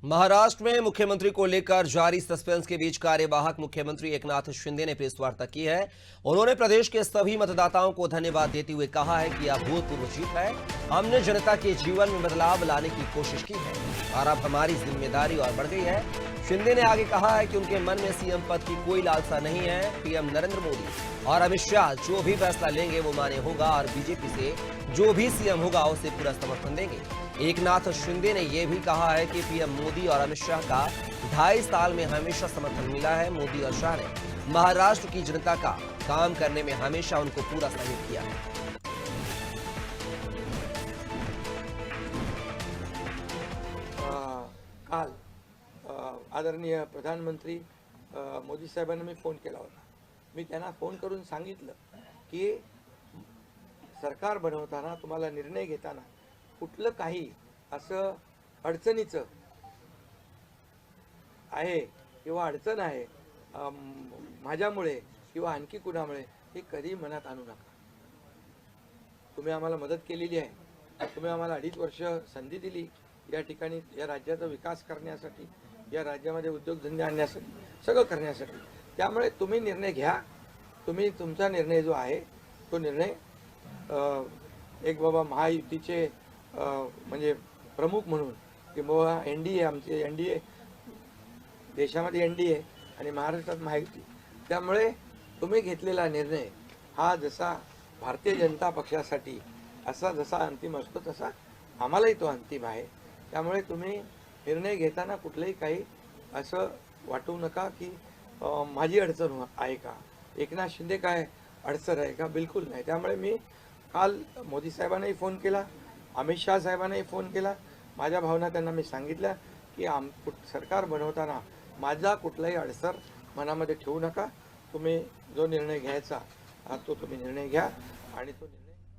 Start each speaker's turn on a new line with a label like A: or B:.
A: महाराष्ट्र में मुख्यमंत्री को लेकर जारी सस्पेंस के बीच कार्यवाहक मुख्यमंत्री एकनाथ शिंदे ने प्रेस वार्ता की है। उन्होंने प्रदेश के सभी मतदाताओं को धन्यवाद देते हुए कहा है कि यह भूतपूर्व जीत है। हमने जनता के जीवन में बदलाव लाने की कोशिश की है और अब हमारी जिम्मेदारी और बढ़ गई है। शिंदे ने आगे कहा है कि उनके मन में सीएम पद की कोई लालसा नहीं है। पीएम नरेंद्र मोदी और अमित शाह जो भी फैसला लेंगे वो मान्य होगा और बीजेपी से जो भी सीएम होगा उसे पूरा समर्थन देंगे। एकनाथ शिंदे ने यह भी कहा है कि पीएम मोदी और अमित शाह का 2.5 साल में हमेशा समर्थन मिला है। मोदी और शाह ने महाराष्ट्र की जनता का काम करने में हमेशा उनको पूरा सहयोग किया है।
B: काल आदरणीय प्रधानमंत्री मोदी साहेबांना मी फोन केला होता। मी त्यांना फोन करून सांगितलं की सरकार बनवताना तुम्हाला निर्णय घेताना कुठलं काही असं अडचणीचं आहे किंवा अडचण आहे माझ्यामुळे किंवा आणखी कुणामुळे हे कधी मनात आणू नका। तुम्ही आम्हाला मदत केलेली आहे, तुम्ही आम्हाला 2.5 वर्ष संधी दिली या ठिकाणी या राज्याचा विकास करण्यासाठी, या राज्यामध्ये उद्योगधंदे आणण्यासाठी, सगळं करण्यासाठी। त्यामुळे तुम्ही निर्णय घ्या। तुम्ही तुमचा निर्णय जो आहे तो निर्णय एक बाबा महायुतीचे म्हणजे प्रमुख म्हणून की बाबा एनडीए आमचे एनडीए देशामध्ये एनडीए आणि महाराष्ट्रात महायुती, त्यामुळे तुम्ही घेतलेला निर्णय हा जसा भारतीय जनता पक्षासाठी असा जसा अंतिम असतो तसा आम्हालाही तो अंतिम आहे। त्यामुळे तुम्ही निर्णय घेताना कुठलेही काही असं वाटू नका की माझी अडचण आहे का, एकनाथ शिंदे काय अडचण आहे का, बिलकुल नाही। त्यामुळे मी काल मोदी साहेबांनाही फोन केला, अमित शाह साहेबांनाही फोन केला। माझ्या भावना त्यांना मी सांगितल्या की सरकार बनवताना माझा कुठलाही अडसर मनामध्ये ठेवू नका। तुम्ही जो निर्णय घ्यायचा तो तुम्ही निर्णय घ्या आणि तो निर्णय